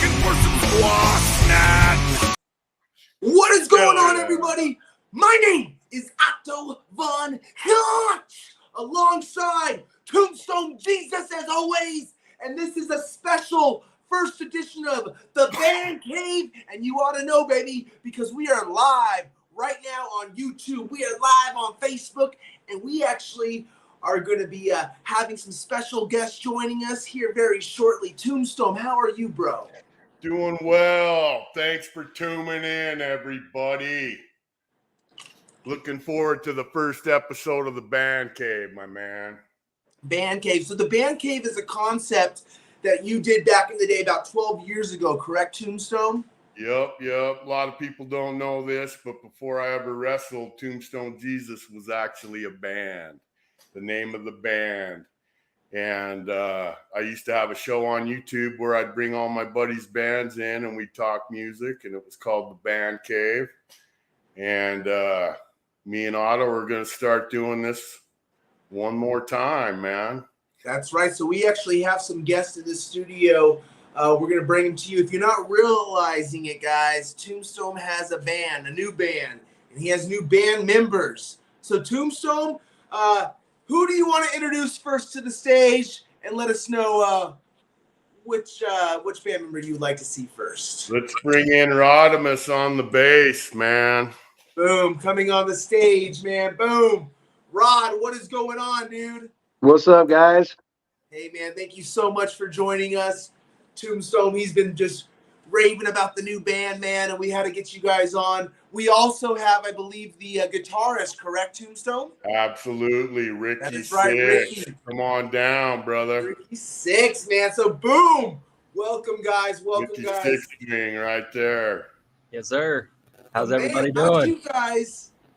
looking for some squash snacks. What is going on, everybody? My name is Otto von Hitch, alongside Tombstone Jesus as always, and this is a special first edition of the Band Cave, and you ought to know, baby, because we are live right now on YouTube. We are live on Facebook, and we actually are going to be having some special guests joining us here very shortly. Tombstone, how are you, bro? Doing well. Thanks for tuning in, everybody. Looking forward to the first episode of the Band Cave, my man. Band Cave. So the Band Cave is a concept that you did back in the day about 12 years ago, correct, Tombstone? Yep. A lot of people don't know this, but before I ever wrestled, Tombstone Jesus was actually a band, the name of the band. And I used to have a show on YouTube where I'd bring all my buddies' bands in and we'd talk music, and it was called the Band Cave. And me and Otto are going to start doing this one more time, man. That's right. So we actually have some guests in the studio. We're going to bring them to you. If you're not realizing it, guys, Tombstone has a band, a new band, and he has new band members. So Tombstone, who do you want to introduce first to the stage, and let us know which band member you would like to see first? Let's bring in Rodimus on the bass, man. Boom, coming on the stage, man. Boom. Rod, what is going on, dude? What's up, guys? Hey, man, thank you so much for joining us. Tombstone, he's been just raving about the new band, man, and we had to get you guys on. We also have, I believe, the guitarist, correct, Tombstone? Absolutely. Ricky That is right, Six. Ricky. Come on down, brother. Ricky Six, man. So, boom. Welcome, guys. Welcome, Ricky guys. Six string right there. Yes, sir. How's Man, everybody how'd doing?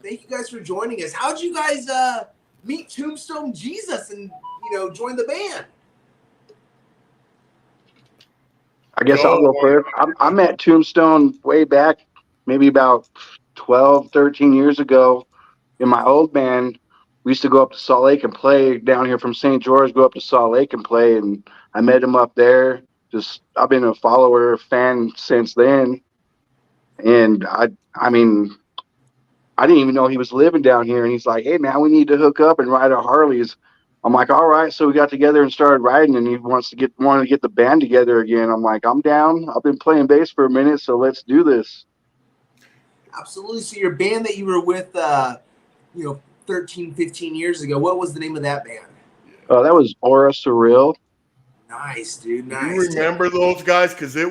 Thank you guys for joining us. How'd you guys meet Tombstone Jesus and, join the band? I guess I'll go first. I met Tombstone way back, maybe about 12, 13 years ago in my old band. We used to go up to Salt Lake and play down here from St. George, go up to Salt Lake and play. And I met him up there. I've been a follower, fan since then. And I mean, I didn't even know he was living down here. And he's like, "Hey, man, we need to hook up and ride our Harleys." I'm like, "All right." So we got together and started riding, and he wanted to get the band together again. I'm like, "I'm down. I've been playing bass for a minute, so let's do this." Absolutely. So your band that you were with, 13, 15 years ago, what was the name of that band? That was Aura Surreal. Nice, dude. Do Nice. you remember those guys? Because they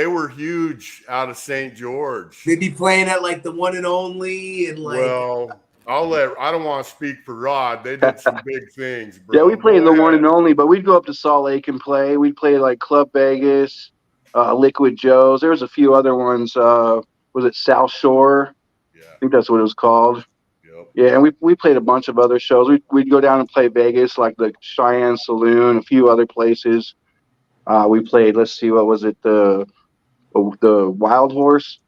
were huge out of St. George. They'd be playing at like the One and Only and like. Well, I don't want to speak for Rod. They did some big things, bro. Yeah, we played the One and Only, but we'd go up to Salt Lake and play. We'd play like Club Vegas, Liquid Joe's. There was a few other ones. Was it South Shore? Yeah. I think that's what it was called. Yep. Yeah, and we played a bunch of other shows. We'd go down and play Vegas, like the Cheyenne Saloon, a few other places. We played, let's see, what was it, the Wild Horse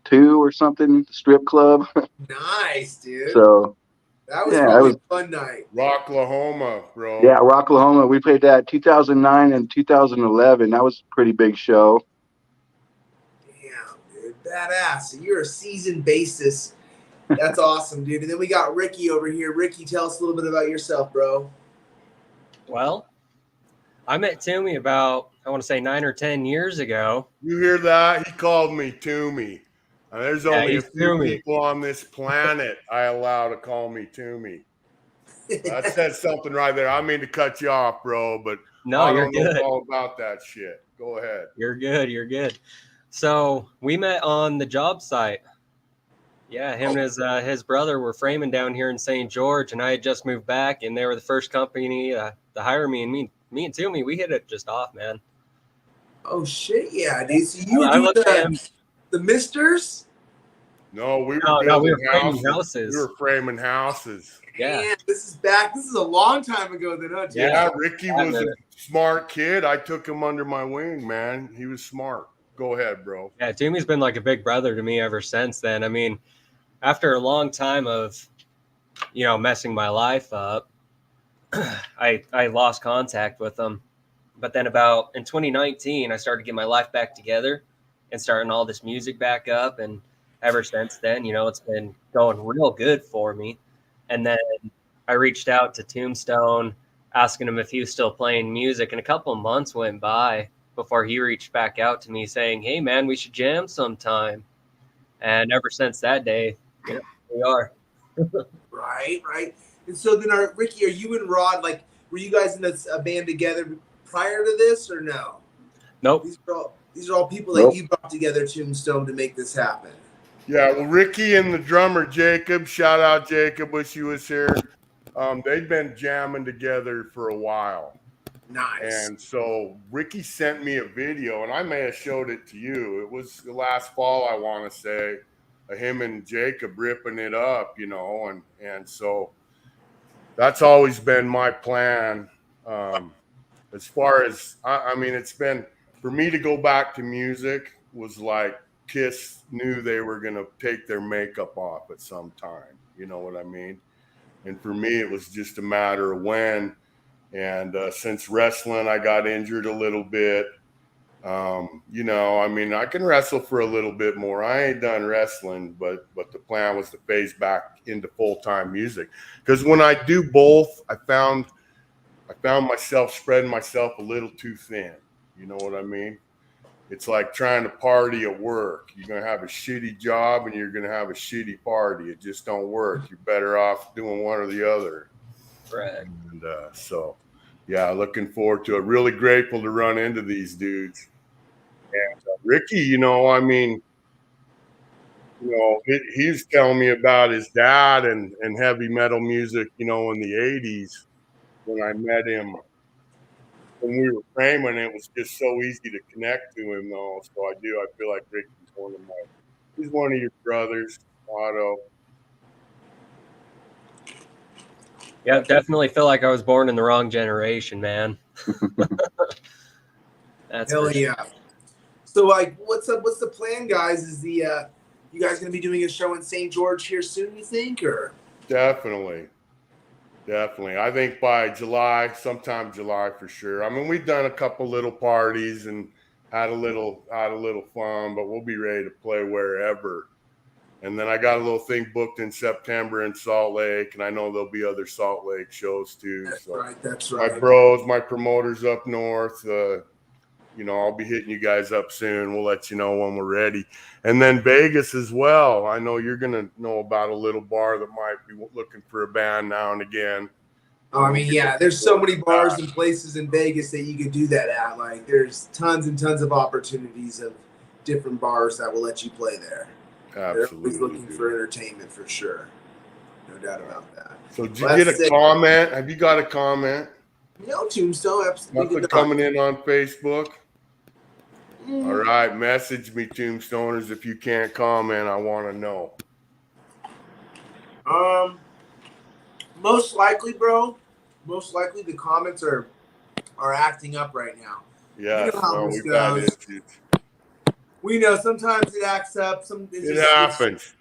2 or something, strip club. Nice, dude. So that was probably a fun night. Rocklahoma, bro. Yeah, Rocklahoma. We played that 2009 and 2011. That was a pretty big show. Damn, dude. Badass. So you're a seasoned bassist. That's awesome, dude. And then we got Ricky over here. Ricky, tell us a little bit about yourself, bro. Well, I met Toomey about, I want to say 9 or 10 years ago. You hear that? He called me Toomey. And there's only a few Toomey. people on this planet I allow to call me Toomey. That says something right there. I mean to cut you off, bro, but No, I you're don't know good. all about that shit. Go ahead. You're good. So we met on the job site. Yeah, him and his brother were framing down here in St. George, and I had just moved back, and they were the first company to hire me. And me and Toomey, we hit it just off, man. Oh, shit, yeah, dude. So you I were looked at him. doing the Misters? No, we were we were building framing houses. We were framing houses. Yeah. Man, this is a long time ago then, huh, dude? Yeah, Ricky was a smart kid. I took him under my wing, man. He was smart. Go ahead, bro. Yeah, Toomey's been like a big brother to me ever since then. I mean, after a long time of, messing my life up, I lost contact with him. But then about in 2019, I started to get my life back together and starting all this music back up. And ever since then, it's been going real good for me. And then I reached out to Tombstone, asking him if he was still playing music. And a couple of months went by before he reached back out to me saying, "Hey, man, we should jam sometime." And ever since that day, we are. Right. And so then, Ricky, are you and Rod, like, were you guys in a band together prior to this, or no? Nope. These are all people that you brought together, Tombstone, to make this happen. Yeah, well, Ricky and the drummer Jacob, shout out Jacob, wish he was here. They've been jamming together for a while. Nice. And so Ricky sent me a video, and I may have showed it to you. It was the last fall, I want to say, him and Jacob ripping it up, and so that's always been my plan. As far as, I mean, it's been, for me to go back to music was like Kiss knew they were going to take their makeup off at some time. You know what I mean? And for me, it was just a matter of when. And since wrestling, I got injured a little bit. I mean, I can wrestle for a little bit more. I ain't done wrestling, but the plan was to phase back into full-time music. Because when I do both, I found myself spreading myself a little too thin. You know what I mean? It's like trying to party at work. You're going to have a shitty job and you're going to have a shitty party. It just don't work. You're better off doing one or the other. Right. And so, yeah, looking forward to it. Really grateful to run into these dudes. And Ricky, I mean, he's telling me about his dad and heavy metal music, in the 80s when I met him. When we were framing, it was just so easy to connect to him, though. So I feel like Ricky's he's one of your brothers, Otto. Yeah, definitely feel like I was born in the wrong generation, man. That's hell yeah. So, like, what's up? What's the plan, guys? Is you guys gonna be doing a show in St. George here soon? You think, or? Definitely. I think by July, sometime July for sure. I mean, we've done a couple little parties and had a little fun, but we'll be ready to play wherever. And then I got a little thing booked in September in Salt Lake, and I know there'll be other Salt Lake shows too. That's right. My bros, my promoters up north, I'll be hitting you guys up soon. We'll let you know when we're ready. And then Vegas as well. I know you're going to know about a little bar that might be looking for a band now and again. Oh, I mean, yeah, there's so many bars and places in Vegas that you could do that at. Like, there's tons and tons of opportunities of different bars that will let you play there. Absolutely. They're always looking for entertainment for sure. No doubt about that. So did you get a comment? Have you got a comment? No, Tombstone. Absolutely nothing coming in on Facebook? All right, message me, Tombstoners. If you can't comment, I want to know. Most likely, bro. Most likely, the comments are acting up right now. Yeah, you know how this we've had goes. issues. We know sometimes it acts up. It happens.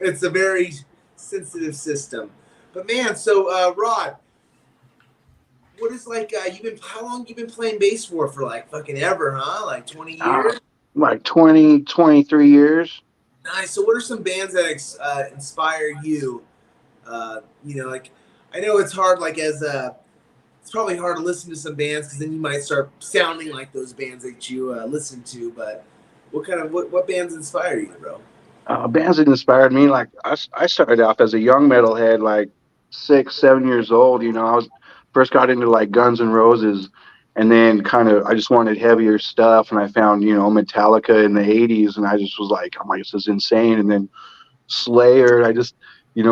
It's a very sensitive system. But man, so Rod, what is like how long you been playing bass for like fucking ever, huh? Like 20 years? Like 20, 23 years. Nice. So what are some bands that inspire you? Like I know it's hard it's probably hard to listen to some bands because then you might start sounding like those bands that you listen to, but what bands inspire you, bro? Bands that inspired me, like I started off as a young metalhead, like 6, 7 years old. I first got into like Guns N' Roses, and then I just wanted heavier stuff, and I found Metallica in the 80s, and I just was like, oh my, this is insane. And then Slayer, I just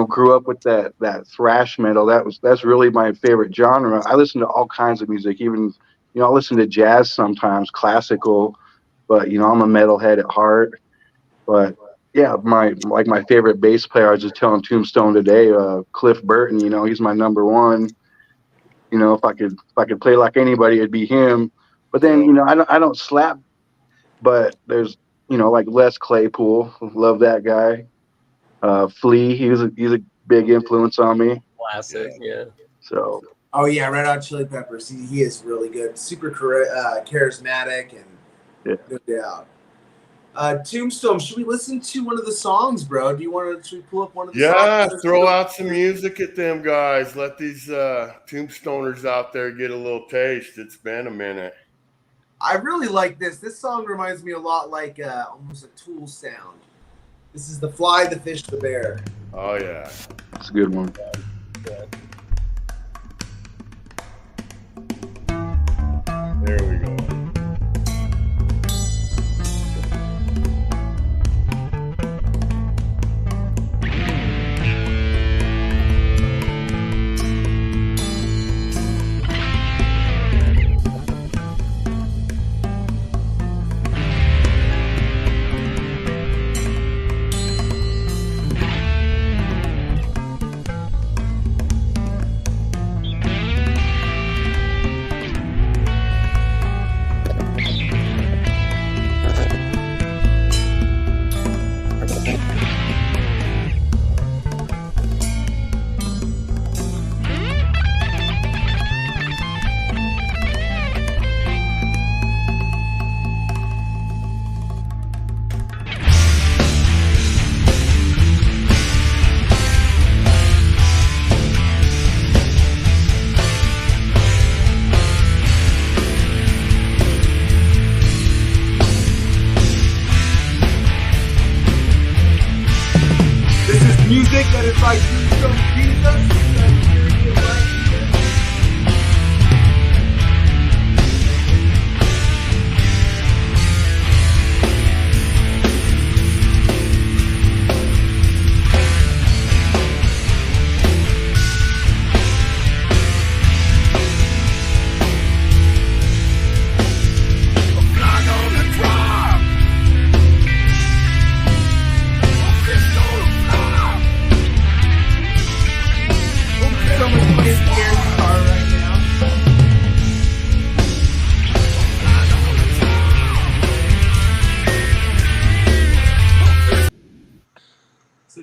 grew up with that thrash metal. That's really my favorite genre. I listen to all kinds of music, even I listen to jazz sometimes, classical, but I'm a metalhead at heart. But yeah, my favorite bass player, I was just telling Tombstone today, Cliff Burton, he's my number one. If I could play like anybody, it'd be him. But then, I don't slap, but there's, like Les Claypool, love that guy. Flea, he's a big influence on me. Classic, yeah. So Oh yeah, Red Hot Chili Peppers. He is really good. Super charismatic and no doubt. Tombstone, should we listen to one of the songs, bro? Should we pull up one of the songs? Yeah, throw out some music at them guys. Let these tombstoners out there get a little taste. It's been a minute. I really like this. This song reminds me a lot like almost a Tool sound. This is The Fly, the Fish, the Bear. Oh, yeah. That's a good one. Yeah. There we go. Music that is like Tombstone Jesus.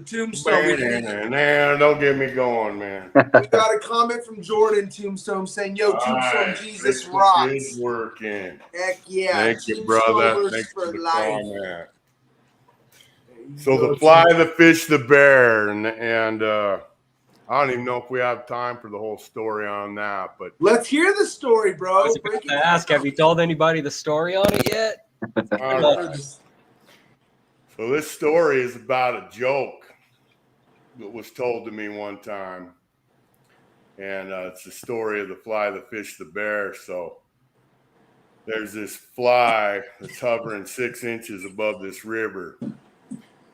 Tombstone. Don't get me going, man. We got a comment from Jordan Tombstone saying, "Yo, Tombstone Jesus rocks." Good working. Heck yeah! Thank you, brother. Thanks for the life. comment. So the fly, the fish, the bear, and I don't even know if we have time for the whole story on that, but let's hear the story, bro. I was about to ask, have you told anybody the story on it yet? So this story is about a joke that was told to me one time, and it's the story of the fly, the fish, the bear. So there's this fly that's hovering 6 inches above this river,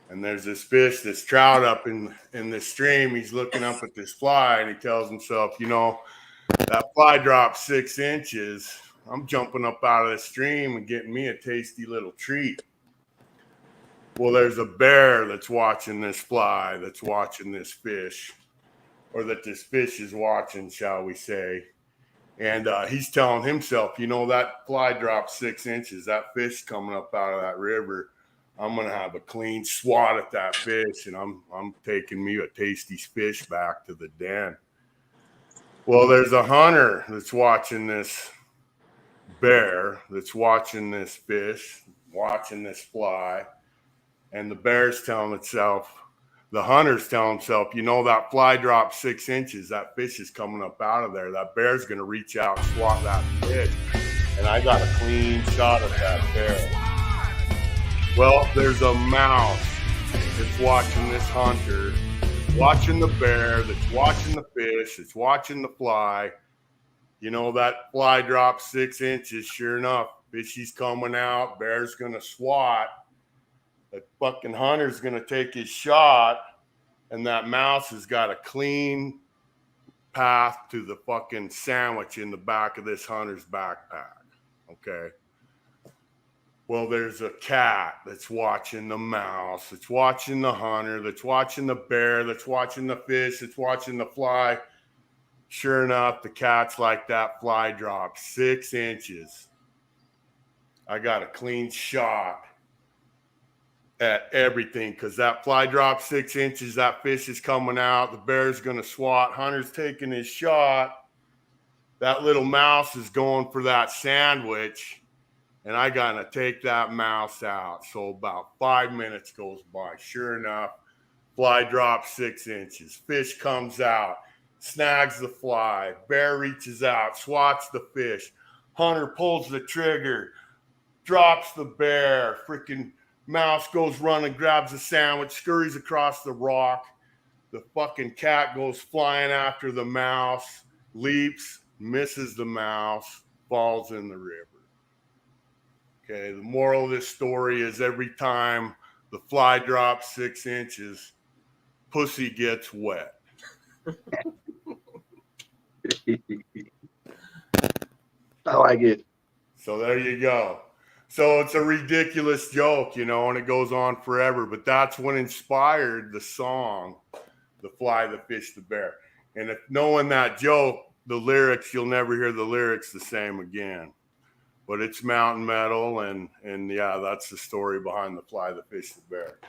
and there's this fish, this trout up in this stream. He's looking up at this fly, and he tells himself, you know, that fly dropped 6 inches. I'm jumping up out of the stream and getting me a tasty little treat. Well, there's a bear that's watching this fly, that's watching this fish, or that this fish is watching, shall we say. And he's telling himself, you know, that fly dropped 6 inches. That fish coming up out of that river. I'm going to have a clean swat at that fish, and I'm taking me a tasty fish back to the den. Well, there's a hunter that's watching this bear, that's watching this fish, watching this fly. And the bear's telling itself, the hunter's telling himself, you know, that fly dropped 6 inches. That fish is coming up out of there. That bear's going to reach out and swat that fish. And I got a clean shot at that bear. Well, there's a mouse that's watching this hunter, watching the bear, that's watching the fish, that's watching the fly. You know, that fly dropped 6 inches. Sure enough, fishy's coming out, bear's going to swat. The fucking hunter's going to take his shot, and that mouse has got a clean path to the fucking sandwich in the back of this hunter's backpack. Okay. Well, there's a cat that's watching the mouse, that's watching the hunter, that's watching the bear, that's watching the fish, that's watching the fly. Sure enough, the cat's like, that fly dropped 6 inches. I got a clean shot at everything, because that fly dropped 6 inches, that fish is coming out, the bear's going to swat, hunter's taking his shot, that little mouse is going for that sandwich, and I gotta take that mouse out. So about 5 minutes goes by. Sure enough, fly drops 6 inches. Fish comes out, snags the fly. Bear reaches out, swats the fish. Hunter pulls the trigger, drops the bear. Freaking mouse goes running, grabs a sandwich, scurries across the rock. The fucking cat goes flying after the mouse, leaps, misses the mouse, falls in the river. Okay, the moral of this story is every time the fly drops 6 inches, pussy gets wet. I like it. So there you go. So it's a ridiculous joke, you know, and it goes on forever. But that's what inspired the song, The Fly, the Fish, the Bear. And if knowing that joke, the lyrics, you'll never hear the lyrics the same again. But it's mountain metal, and yeah, that's the story behind The Fly, the Fish, the Bear.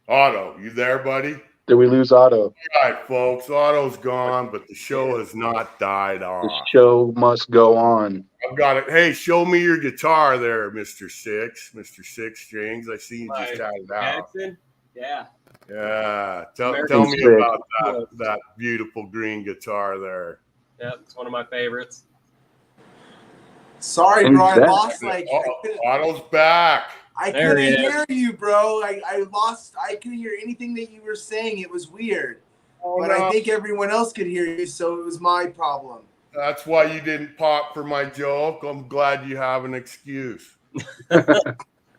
Otto, you there, buddy? Did we lose Otto? All right, folks. Otto's gone, but the show has not died off. The show must go on. I've got it. Hey, show me your guitar there, Mr. Mr. Six Strings. I see you just had it out. Jackson? Yeah. Yeah. Tell American me Six. about that beautiful green guitar there. Yeah, it's one of my favorites. Sorry, And bro. I that- lost. Like, Otto's back. I There couldn't he is. hear you, bro. I lost. I couldn't hear anything that you were saying. It was weird. Oh, But no. I think everyone else could hear you, so it was my problem. That's why you didn't pop for my joke. I'm glad you have an excuse. I'll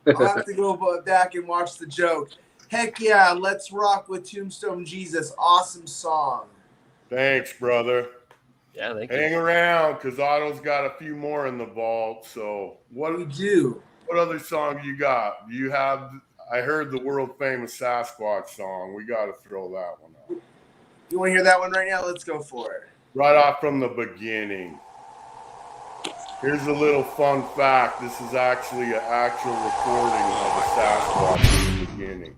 have to go back and watch the joke. Heck yeah, let's rock with Tombstone Jesus. Awesome song. Thanks, brother. Yeah, thank you. Hang around, because Otto's got a few more in the vault. So We do. what other song you got? Do you have? I heard the world famous Sasquatch song. We got to throw that one out. You want to hear that one right now? Let's go for it. Right off from the beginning. Here's a little fun fact. This is actually an actual recording of a Sasquatch in the beginning.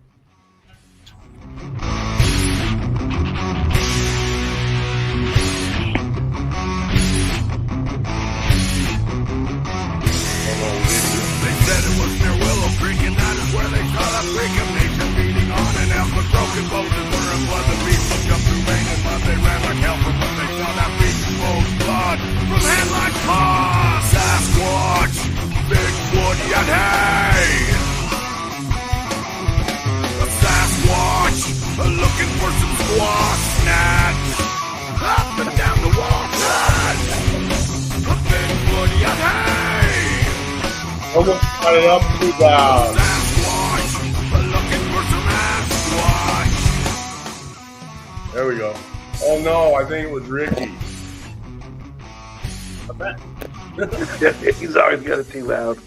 They said it was near Willow Creek, and that is where they saw that freak of nature feeding on an elk with broken bones and were in blood. The beast would jump through rain and mud. They ran like hell from when they saw that beast exposed blood from headlight paws. Sasquatch, Bigfoot, yet hey! A Sasquatch, looking for some squash snacks. Up and down the walnut. A Bigfoot, yet hey! Almost got it up too loud. Sasquatch, looking for some Sasquatch. There we go. Oh no, I think it was Ricky. He's always got it too loud.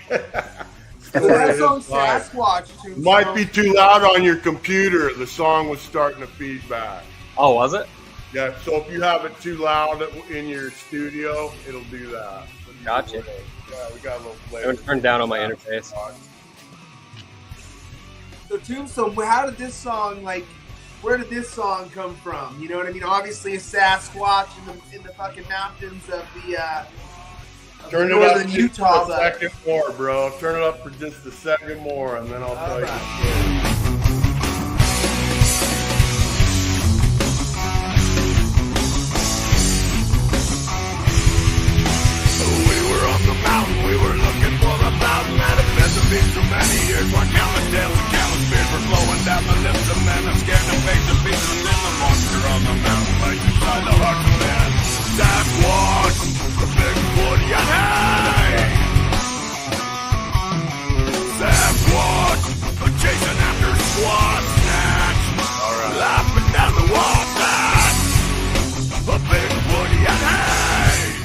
So that song Sasquatch. Tombstone. Might be too loud on your computer. The song was starting to feedback. Oh, was it? Yeah, so if you have it too loud in your studio, it'll do that. Gotcha. Yeah, we got a little I'm flavor. going to turn down on my interface. So Tombstone, how did this song where did this song come from? You know what I mean? Obviously a Sasquatch in the fucking mountains of the Turn it up northern just Utah. a second more, bro. Turn it up for just a second more, and then I'll tell you the story. We were on the mountain, we were looking for the mountain that had been the beach for many years. While countless tales and countless beers were flowing down the lips of men. I'm scared to face the beast and then the monster on the mountain lies inside the heart of man. Sasquatch, the Bigfoot, yeah, hey! Sasquatch, chasing after squad snatch. Laughing down the wall, a Bigfoot, yeah, hey!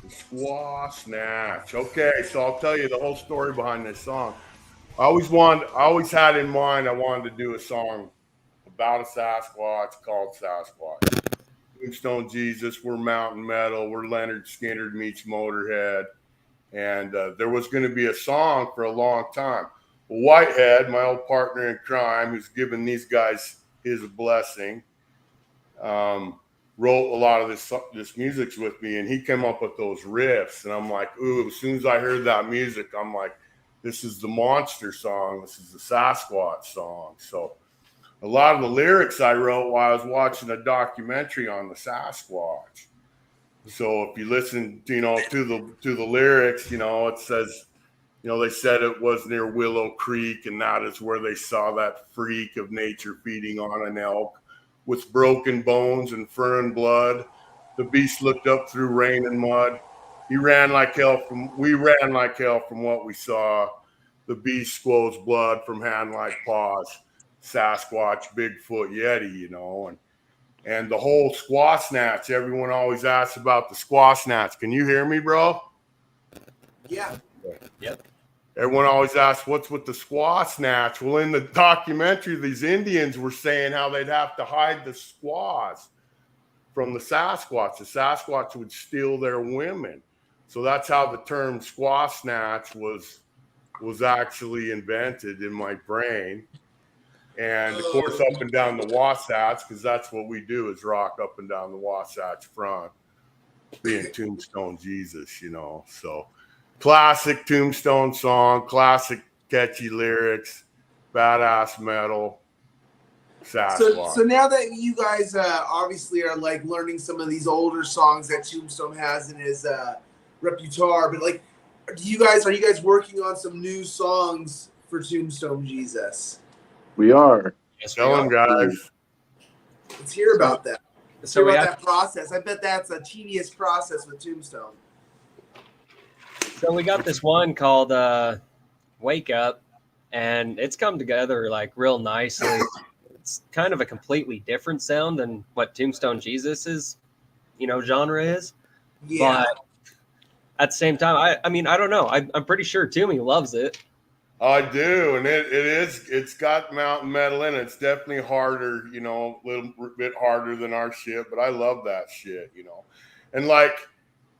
Squaw snatch. Okay, so I'll tell you the whole story behind this song. I always had in mind I wanted to do a song about a Sasquatch called Sasquatch. Tombstone Jesus, we're mountain metal, we're Leonard Skinner meets Motorhead, and there was going to be a song for a long time. Whitehead, my old partner in crime, who's given these guys his blessing, wrote a lot of this music with me, and he came up with those riffs, and I'm like, ooh, as soon as I heard that music, I'm like, this is the monster song, this is the Sasquatch song. So a lot of the lyrics I wrote while I was watching a documentary on the Sasquatch. So if you listen, to the lyrics, it says, they said it was near Willow Creek, and that is where they saw that freak of nature feeding on an elk with broken bones and fur and blood. The beast looked up through rain and mud. We ran like hell from what we saw. The beast squoze blood from hand like paws. Sasquatch, Bigfoot, Yeti, and the whole squaw snatch. Everyone always asks about the squaw snatch. Can you hear me, bro? Yeah. Yep. Everyone always asks, what's with the squaw snatch? Well, in the documentary, these Indians were saying how they'd have to hide the squaws from the Sasquatch. The Sasquatch would steal their women. So that's how the term squaw snatch was actually invented in my brain. And of course, up and down the Wasatch, because that's what we do, is rock up and down the Wasatch Front, being Tombstone Jesus, So classic Tombstone song, classic catchy lyrics, badass metal, Sasquatch. So now that you guys obviously are like learning some of these older songs that Tombstone has in his repertoire, but like, are you guys working on some new songs for Tombstone Jesus? We are. Yes, Tell them, guys. Let's hear about that. So That process. I bet that's a tedious process with Tombstone. So we got this one called Wake Up, and it's come together like real nicely. It's kind of a completely different sound than what Tombstone Jesus is, genre is. Yeah. But at the same time, I mean, I don't know. I'm pretty sure Toomey loves it. I do, and it's got mountain metal in it. It's definitely harder, a little bit harder than our shit, but I love that shit, And like,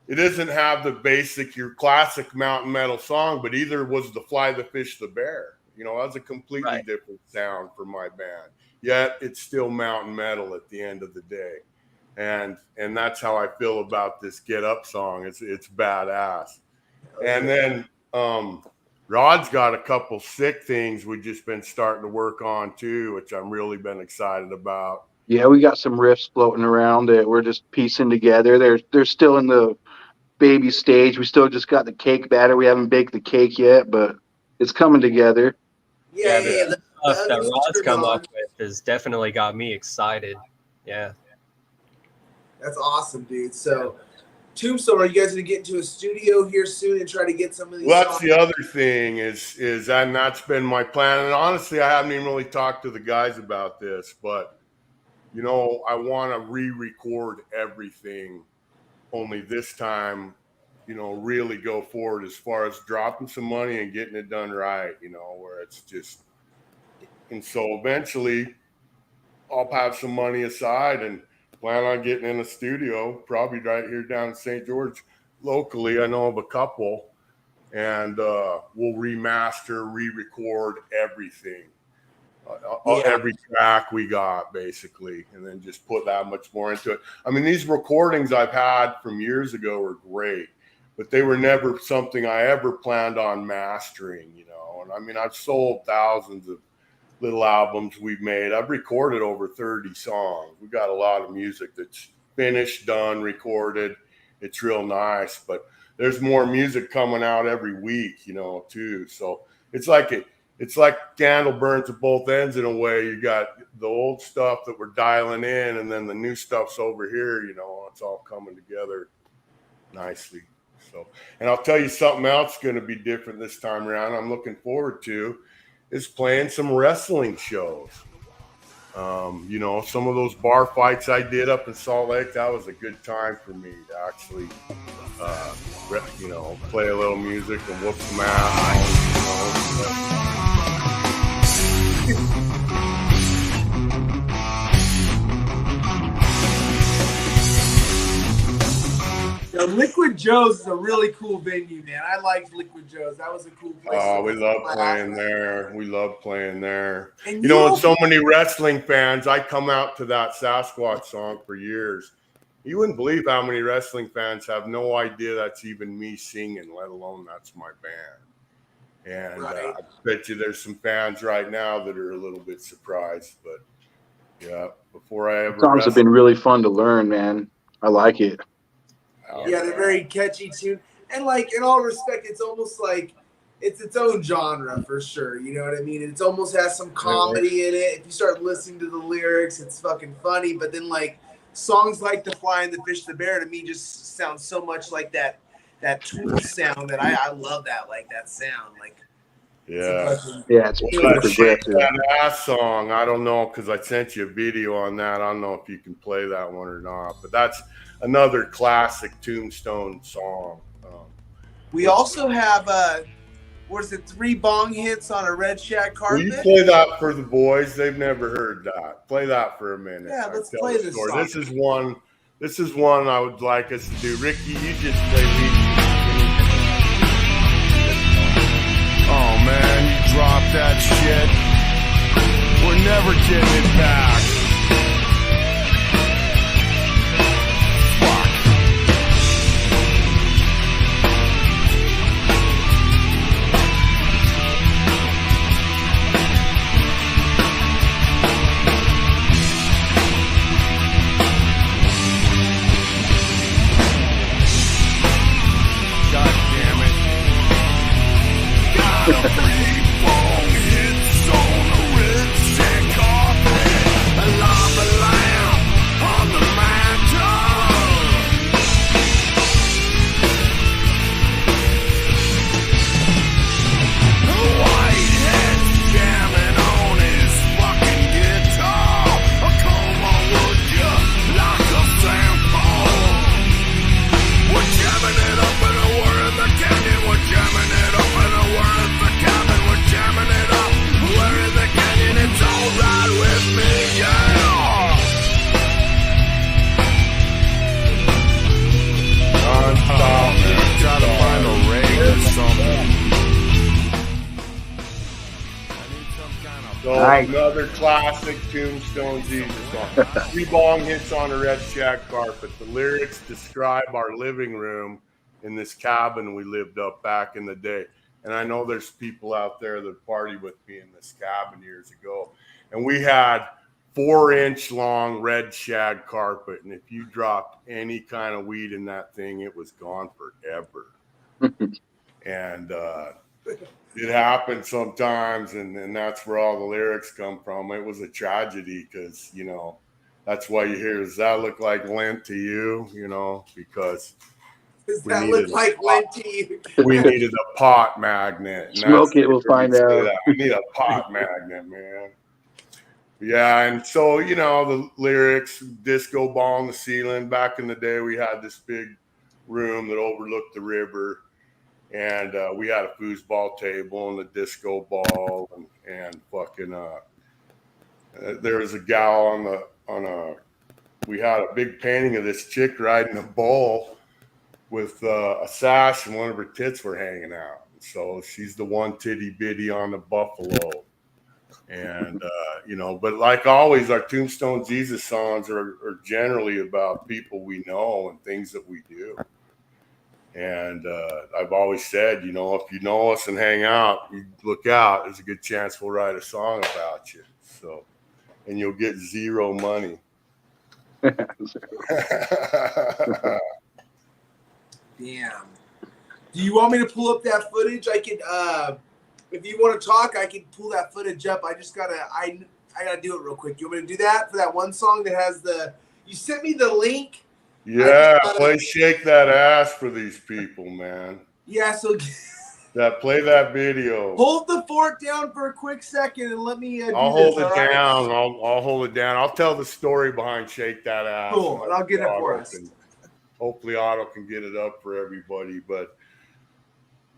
it doesn't have the basic, your classic mountain metal song, but either was the Fly, the Fish, the Bear. That's a completely different sound for my band. Yet it's still mountain metal at the end of the day. And that's how I feel about this Get Up song. It's badass. And then Rod's got a couple sick things we've just been starting to work on too, which I'm really been excited about. Yeah, we got some riffs floating around that we're just piecing together. They're still in the baby stage. We still just got the cake batter. We haven't baked the cake yet, but it's coming together. Yeah. The stuff that Rod's come up with has definitely got me excited. Yeah. That's awesome, dude. So Tombstone, are you guys going to get into a studio here soon and try to get some of these? Well, that's the other thing is, and that's been my plan. And honestly, I haven't even really talked to the guys about this, but I want to re-record everything. Only this time, really go forward as far as dropping some money and getting it done right. Where it's just, and so eventually, I'll have some money aside and plan on getting in a studio, probably right here down in St. George. Locally, I know of a couple, and we'll remaster, re-record everything, every track we got, basically, and then just put that much more into it. I mean, these recordings I've had from years ago are great, but they were never something I ever planned on mastering, And I mean, I've sold thousands of little albums we've made. I've recorded over 30 songs. We got a lot of music that's finished, done, recorded. It's real nice, but there's more music coming out every week, too. So it's like candle burns at both ends in a way. You got the old stuff that we're dialing in, and then the new stuff's over here, it's all coming together nicely. So, and I'll tell you something else going to be different this time around. I'm looking forward to is playing some wrestling shows. Some of those bar fights I did up in Salt Lake, that was a good time for me to actually, play a little music and whoop some ass. Yo, Liquid Joe's is a really cool venue, man. I liked Liquid Joe's. That was a cool place. Oh, we love playing there. We love playing there. And you know, and so many wrestling fans, I come out to that Sasquatch song for years. You wouldn't believe how many wrestling fans have no idea that's even me singing, let alone that's my band. And I bet you there's some fans right now that are a little bit surprised. But yeah, before I ever songs have been really fun to learn, man. I like it. Yeah, they're very catchy too. And like, in all respect, it's almost like it's its own genre for sure. You know what I mean? It almost has some comedy in it. If you start listening to the lyrics, it's fucking funny. But then like songs like The Fly and the Fish, the Bear to me just sound so much like that Tool sound that I love that, like that sound. Like it's that ass song. I don't know, because I sent you a video on that. I don't know if you can play that one or not, but that's another classic Tombstone song. We also have what is it, 3 bong hits on a red shag carpet. Will you play that for the boys? They've never heard that. Play that for a minute. Yeah, let's play this song. This is one I would like us to do. Ricky, you just play me. Oh man, you dropped that shit. We're never getting it back. Fuck. God damn it. Another classic Tombstone Jesus song. 3 bong hits on a red shag carpet. The lyrics describe our living room in this cabin we lived up back in the day. And I know there's people out there that partied with me in this cabin years ago. And we had 4-inch long red shag carpet. And if you dropped any kind of weed in that thing, it was gone forever. And it happens sometimes, and that's where all the lyrics come from. It was a tragedy because, you know, that's why you hear, does that look like Lent to you? You know, because does that look like Lent to you? We needed a pot magnet. Smoke it, we'll find out. We need a pot magnet, man. Yeah, and so, you know, the lyrics, disco ball on the ceiling. Back in the day, we had this big room that overlooked the river. And we had a foosball table and a disco ball and fucking there was a gal we had a big painting of this chick riding a bull with a sash, and one of her tits were hanging out. So she's the one titty bitty on the buffalo. And you know, but like always, our Tombstone Jesus songs are generally about people we know and things that we do. And I've always said, you know, if you know us and hang out, you look out, there's a good chance we'll write a song about you. So, and you'll get 0 money. Damn. Do you want me to pull up that footage? I could, if you want to talk, I can pull that footage up. I just gotta, I gotta do it real quick. You want me to do that for that one song that has you sent me the link? Yeah, play Shake That Ass for these people, man. Yeah, so play that video. Hold the fork down for a quick second and let me I'll hold it down. I'll hold it down. I'll tell the story behind Shake That Ass. Cool, and I'll get it for us. Hopefully Otto can get it up for everybody. But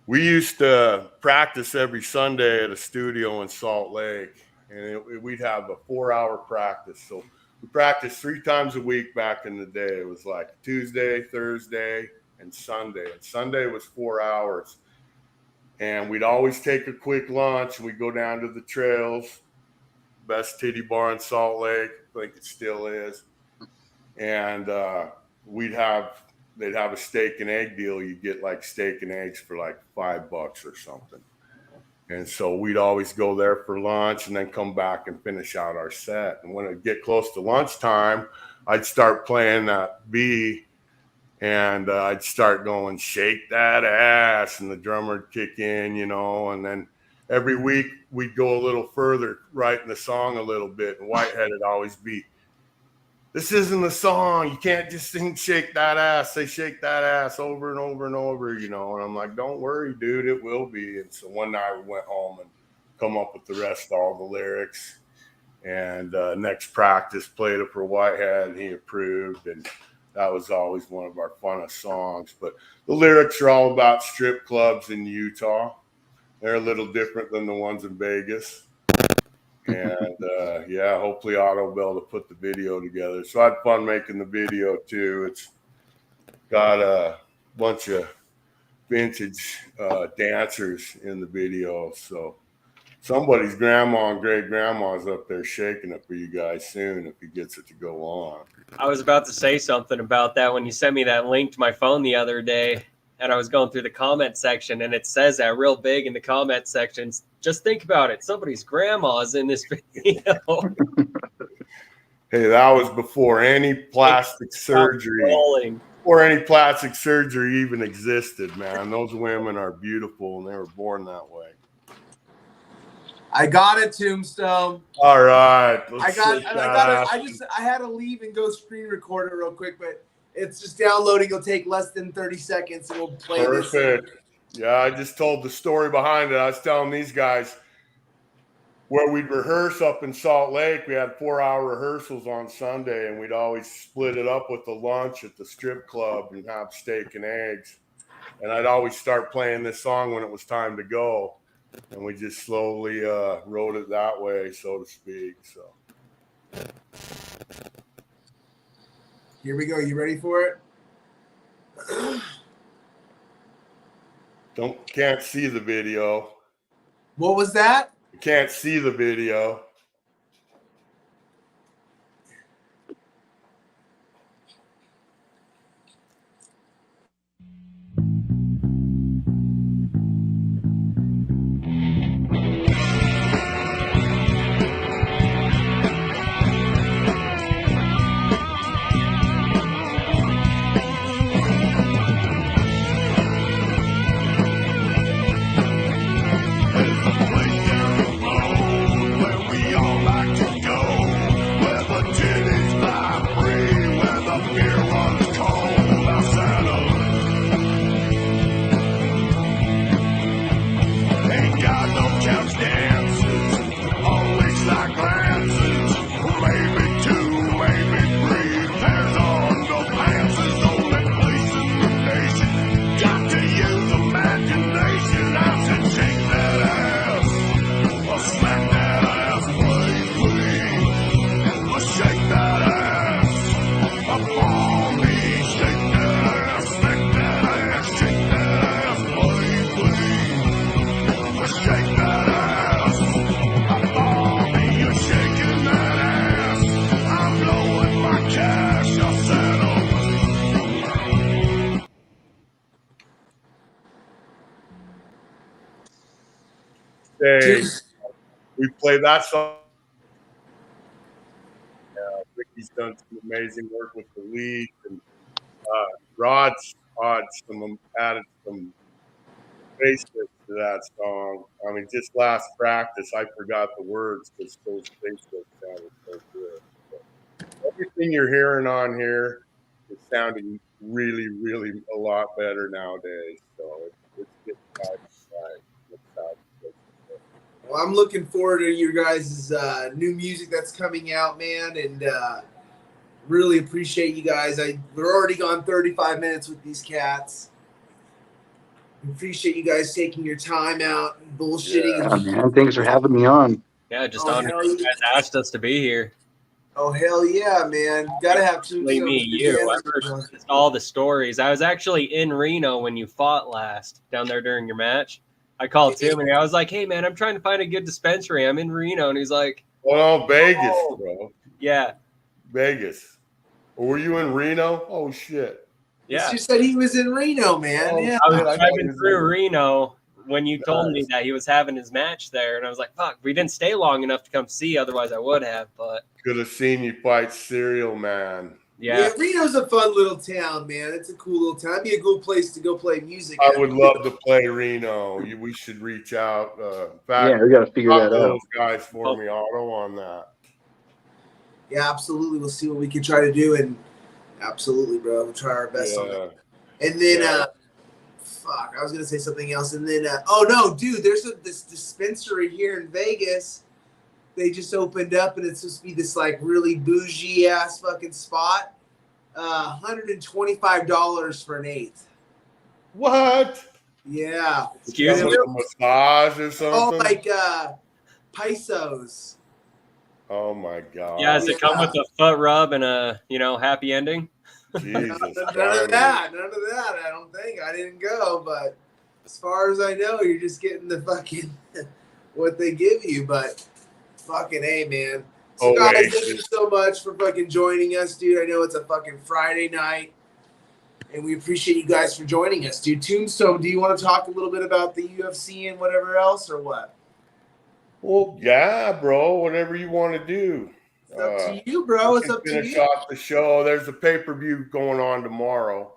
we used to practice every Sunday at a studio in Salt Lake, and we'd have a 4-hour practice. So we practiced 3 times a week back in the day. It was like Tuesday, Thursday, and Sunday. And Sunday was 4 hours. And we'd always take a quick lunch and we'd go down to the trails. Best titty bar in Salt Lake. I think it still is. And they'd have a steak and egg deal. You'd get like steak and eggs for like $5 or something. And so we'd always go there for lunch and then come back and finish out our set. And when it get close to lunchtime, I'd start playing that B, and I'd start going, shake that ass, and the drummer would kick in, you know, and then every week we'd go a little further, writing the song a little bit, and Whitehead would always be, this isn't a song, you can't just sing shake that ass, say shake that ass over and over and over, you know, and I'm like, don't worry, dude, it will be. And so one night we went home and come up with the rest of all the lyrics, and next practice played it for Whitehead, and he approved, and that was always one of our funnest songs. But the lyrics are all about strip clubs in Utah. They're a little different than the ones in Vegas. And yeah, hopefully Otto will be able to put the video together. So I had fun making the video too. It's got a bunch of vintage dancers in the video. So somebody's grandma and great grandma's up there shaking it for you guys soon if he gets it to go on. I was about to say something about that when you sent me that link to my phone the other day, and I was going through the comment section, and it says that real big in the comment sections. Just think about it. Somebody's grandma is in this video. Hey, that was before any plastic surgery. Before any plastic surgery even existed, man. Those women are beautiful, and they were born that way. I got it, Tombstone. All right. I had to leave and go screen record it real quick, but it's just downloading. It'll take less than 30 seconds, and we'll play this. Perfect. Yeah, I just told the story behind it. I was telling these guys where we'd rehearse up in Salt Lake. We had 4-hour rehearsals on Sunday, and we'd always split it up with the lunch at the strip club and have steak and eggs. And I'd always start playing this song when it was time to go. And we just slowly wrote it that way, so to speak. So here we go. You ready for it? Can't see the video. What was that? You can't see the video. We play that song. Ricky's done some amazing work with the lead, and Rod's added some bass to that song. I mean, just last practice, I forgot the words because those bass sounded so good. But everything you're hearing on here is sounding really, really a lot better nowadays. So it's getting right. Well, I'm looking forward to your guys' new music that's coming out, man, and really appreciate you guys. We're already gone 35 minutes with these cats. Appreciate you guys taking your time out and bullshitting. Yeah, man. Thanks for having me on. Yeah, just honored you guys asked us to be here. Oh hell yeah, man! Gotta have Actually, Tombstone. me, you. I've heard all the stories. I was actually in Reno when you fought last down there during your match. I called Tim and I was like, "Hey man, I'm trying to find a good dispensary. I'm in Reno," and he's like, Well, Vegas, "Oh, bro. yeah, Vegas. Or were you in Reno? Oh shit. yeah." You said he was in Reno, man. Oh, Yeah. I was shit, I thought he driving was through in- Reno when you told me Nice. that he was having his match there, and I was like, "Fuck, we didn't stay long enough to come see. Otherwise, I would have." But Could have seen you fight Serial Man. yeah, Reno's a fun little town, man. It's a cool little town. It'd be a good place to go play music. I would love to play Reno. We should reach out. In fact, Yeah, we got to figure talk that to out. those guys for me, Otto, on that. Yeah, absolutely. We'll see what we can try to do, and absolutely, bro, we'll try our best on it. And then, fuck, I was gonna say something else. And then, oh no, dude, there's this dispensary here in Vegas. They just opened up, and it's supposed to be this like really bougie ass fucking spot. $125 for an eighth. What? Yeah. excuse Some me. massage or Oh, something? like pesos. Oh my god. Yeah, does it come with a foot rub and a happy ending? Jesus. None of Christ. that. None of that. I don't think. I didn't go, but as far as I know, you're just getting the fucking what they give you. But fucking A, man. So Oh, guys, wait. thank you so much for fucking joining us, dude. I know it's a fucking Friday night, and we appreciate you guys for joining us, dude. Tombstone, do you want to talk a little bit about the UFC and whatever else, or what? Well, yeah, bro. Whatever you want to do. It's up to you, bro. It's up to Finish you. off the show. There's a pay-per-view going on tomorrow.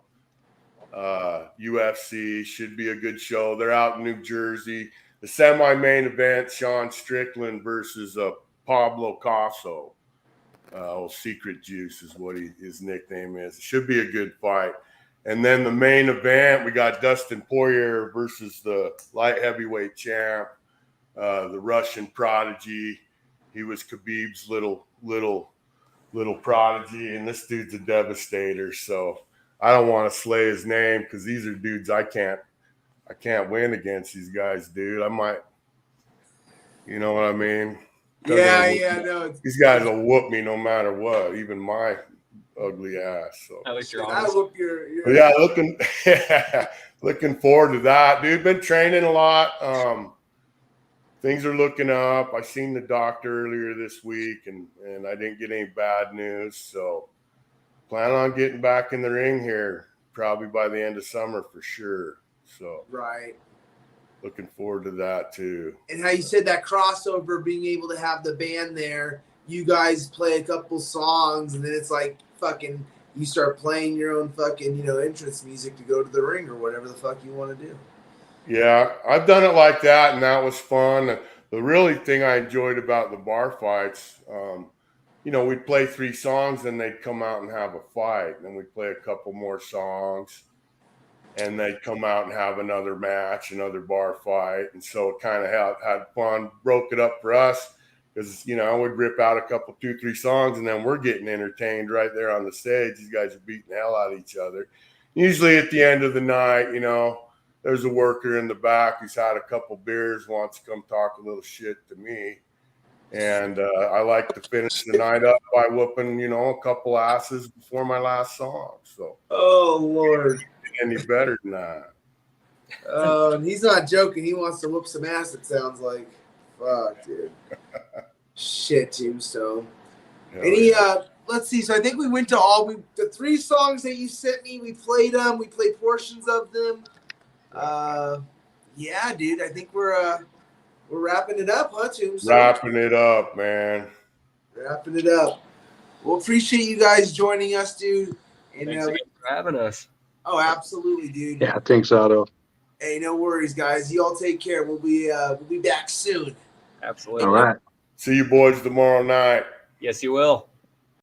UFC should be a good show. They're out in New Jersey. The semi-main event: Sean Strickland versus Pablo Casso. Secret Juice is what his nickname is. It should be a good fight. And then the main event, we got Dustin Poirier versus the light heavyweight champ, the Russian prodigy. He was Khabib's little prodigy, and this dude's a devastator. So I don't want to slay his name because these are dudes I can't win against these guys, dude. I might, you know what I mean? Yeah, no. These guys will whoop me no matter what, even my ugly ass. So At least you're I honest. hope you're but yeah, looking forward to that, dude. Been training a lot. Things are looking up. I seen the doctor earlier this week, and I didn't get any bad news. So plan on getting back in the ring here probably by the end of summer for sure. So right. looking forward to that too. And how you said that crossover, being able to have the band there, you guys play a couple songs, and then it's like fucking you start playing your own fucking entrance music to go to the ring or whatever the fuck you want to do. Yeah, I've done it like that, and that was fun. The really thing I enjoyed about the bar fights, we'd play 3 songs, and they'd come out and have a fight, and then we'd play a couple more songs, and they'd come out and have another match, another bar fight, and so it kind of had fun, broke it up for us, because we'd rip out a couple, 2, 3 songs, and then we're getting entertained right there on the stage. These guys are beating the hell out of each other. Usually at the end of the night, there's a worker in the back who's had a couple beers, wants to come talk a little shit to me. And I like to finish the night up by whooping, a couple asses before my last song. So, oh, Lord. Any better than that. And he's not joking. He wants to whoop some ass, it sounds like. Fuck, dude. Shit, Tombstone. Let's see. So I think we went to the 3 songs that you sent me. We played them. We played portions of them. Yeah, dude. I think we're wrapping it up, huh, Tombstone? Wrapping it up, man. Wrapping it up. Well, appreciate you guys joining us, dude. And, Thanks again for having us. Oh, absolutely, dude. Yeah, thanks, Otto. Hey, no worries, guys. You all take care. We'll be back soon. Absolutely. All right. See you boys tomorrow night. Yes, you will.